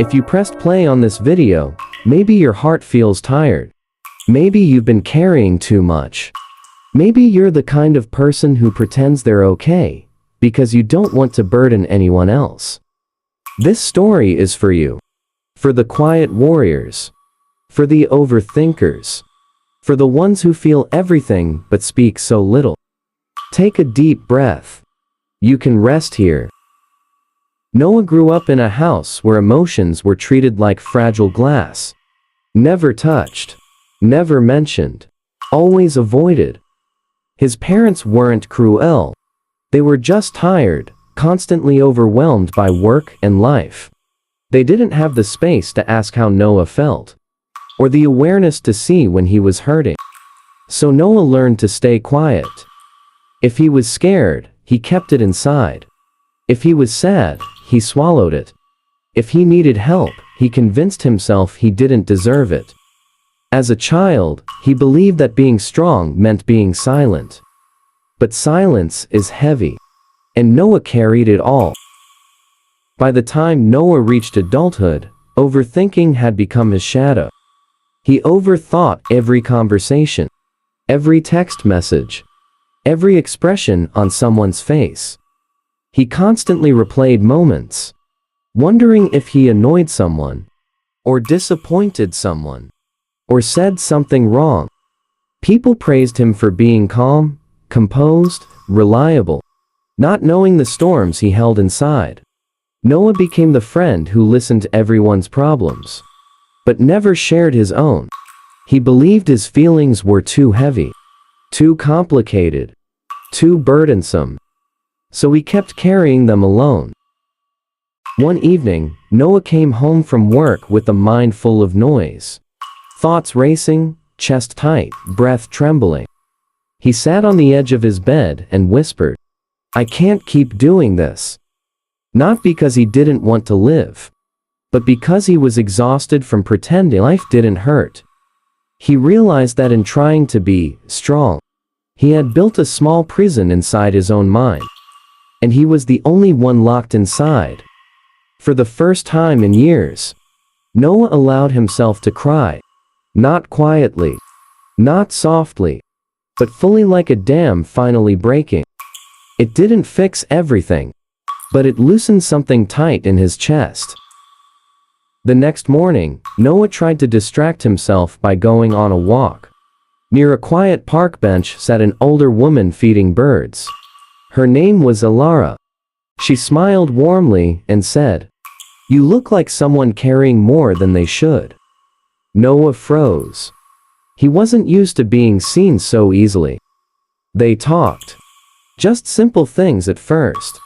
If you pressed play on this video, maybe your heart feels tired. Maybe you've been carrying too much. Maybe you're the kind of person who pretends they're okay, because you don't want to burden anyone else. This story is for you. For the quiet warriors. For the overthinkers. For the ones who feel everything but speak so little. Take a deep breath. You can rest here. Noah grew up in a house where emotions were treated like fragile glass. Never touched. Never mentioned. Always avoided. His parents weren't cruel. They were just tired, constantly overwhelmed by work and life. They didn't have the space to ask how Noah felt, or the awareness to see when he was hurting. So Noah learned to stay quiet. If he was scared, he kept it inside. If he was sad, he swallowed it. If he needed help, he convinced himself he didn't deserve it. As a child, he believed that being strong meant being silent. But silence is heavy. And Noah carried it all. By the time Noah reached adulthood, overthinking had become his shadow. He overthought every conversation, every text message, every expression on someone's face. He constantly replayed moments, wondering if he annoyed someone, or disappointed someone, or said something wrong. People praised him for being calm, composed, reliable, not knowing the storms he held inside. Noah became the friend who listened to everyone's problems, but never shared his own. He believed his feelings were too heavy, too complicated, too burdensome. So he kept carrying them alone. One evening, Noah came home from work with a mind full of noise. Thoughts racing, chest tight, breath trembling. He sat on the edge of his bed and whispered, "I can't keep doing this." Not because he didn't want to live, but because he was exhausted from pretending life didn't hurt. He realized that in trying to be strong, he had built a small prison inside his own mind. And he was the only one locked inside. For the first time in years, Noah allowed himself to cry. Not quietly, not softly, but fully, like a dam finally breaking. It didn't fix everything, but it loosened something tight in his chest. The next morning, Noah tried to distract himself by going on a walk. Near a quiet park bench sat an older woman feeding birds. Her name was Alara. She smiled warmly and said, "You look like someone carrying more than they should." Noah froze. He wasn't used to being seen so easily. They talked. Just simple things at first.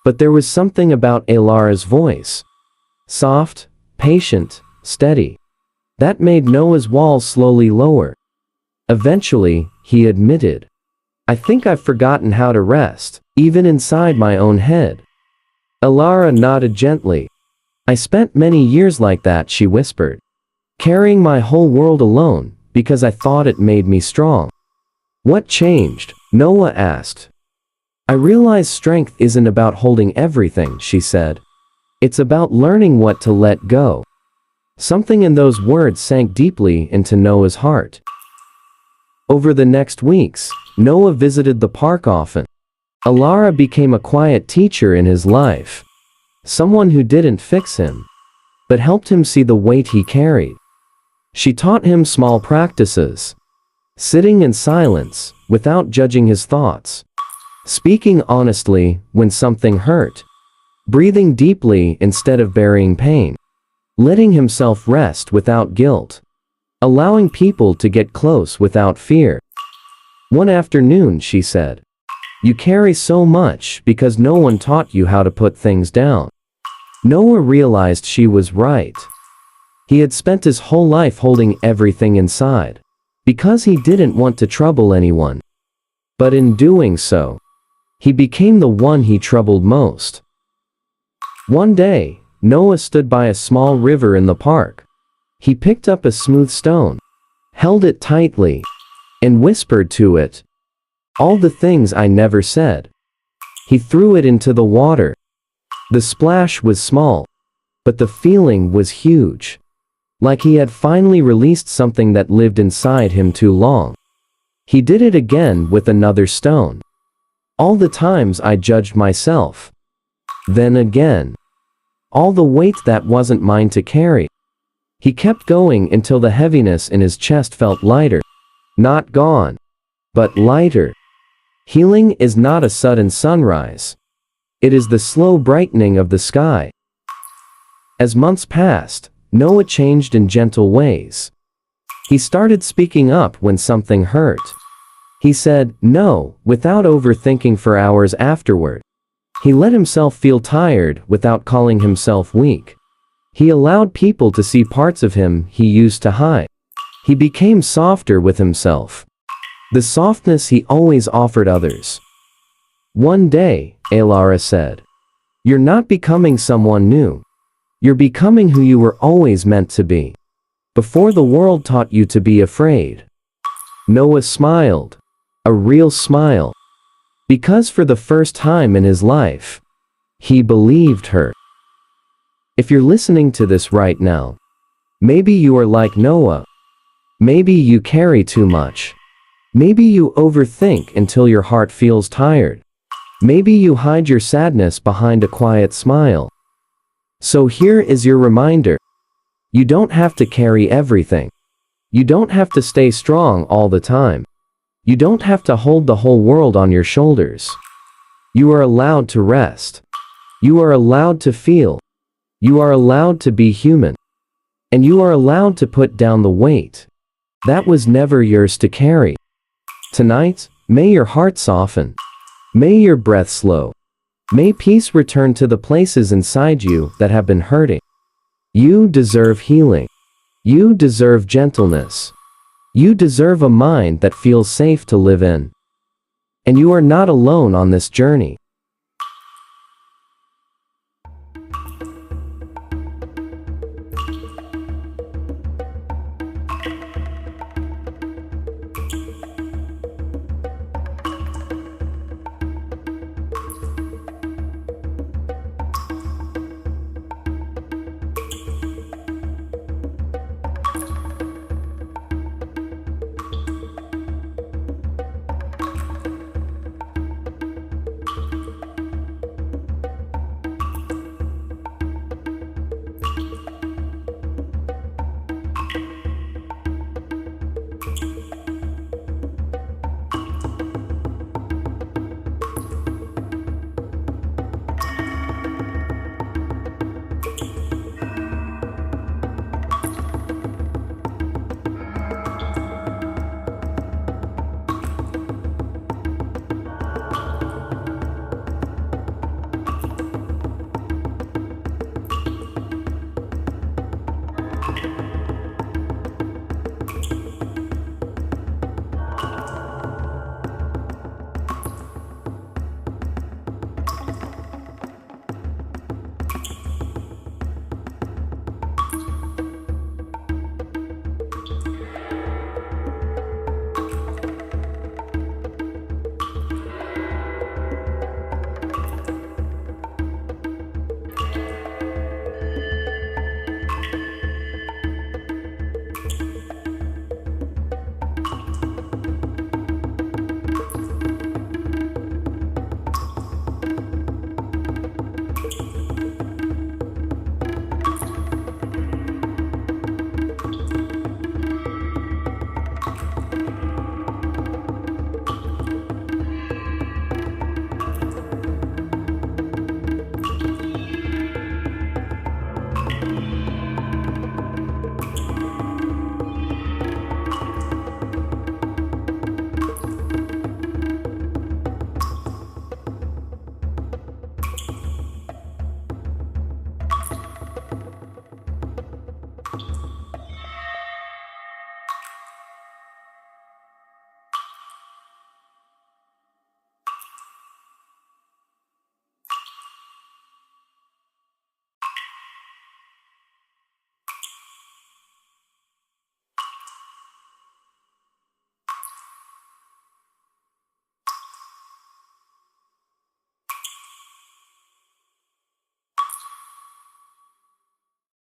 But there was something about Alara's voice. Soft, patient, steady. That made Noah's walls slowly lower. Eventually, he admitted, "I think I've forgotten how to rest, even inside my own head." Alara nodded gently. "I spent many years like that," she whispered. "Carrying my whole world alone, because I thought it made me strong." "What changed?" Noah asked. "I realized strength isn't about holding everything," she said. "It's about learning what to let go." Something in those words sank deeply into Noah's heart. Over the next weeks, Noah visited the park often. Alara became a quiet teacher in his life. Someone who didn't fix him, but helped him see the weight he carried. She taught him small practices. Sitting in silence, without judging his thoughts. Speaking honestly when something hurt. Breathing deeply instead of burying pain. Letting himself rest without guilt. Allowing people to get close without fear. One afternoon she said, "You carry so much because no one taught you how to put things down." Noah realized she was right. He had spent his whole life holding everything inside, because he didn't want to trouble anyone. But in doing so, he became the one he troubled most. One day, Noah stood by a small river in the park. He picked up a smooth stone, held it tightly, and whispered to it, "All the things I never said." He threw it into the water. The splash was small, but the feeling was huge. Like he had finally released something that lived inside him too long. He did it again with another stone. All the times I judged myself. Then again. All the weight that wasn't mine to carry. He kept going until the heaviness in his chest felt lighter. Not gone, but lighter. Healing is not a sudden sunrise. It is the slow brightening of the sky. As months passed, Noah changed in gentle ways. He started speaking up when something hurt. He said no without overthinking for hours afterward. He let himself feel tired without calling himself weak. He allowed people to see parts of him he used to hide. He became softer with himself. The softness he always offered others. One day, Alara said, "You're not becoming someone new. You're becoming who you were always meant to be. Before the world taught you to be afraid." Noah smiled. A real smile. Because for the first time in his life, he believed her. If you're listening to this right now, maybe you are like Noah. Maybe you carry too much. Maybe you overthink until your heart feels tired. Maybe you hide your sadness behind a quiet smile. So here is your reminder. You don't have to carry everything. You don't have to stay strong all the time. You don't have to hold the whole world on your shoulders. You are allowed to rest. You are allowed to feel. You are allowed to be human. And you are allowed to put down the weight that was never yours to carry. Tonight, may your heart soften. May your breath slow. May peace return to the places inside you that have been hurting. You deserve healing. You deserve gentleness. You deserve a mind that feels safe to live in. And you are not alone on this journey.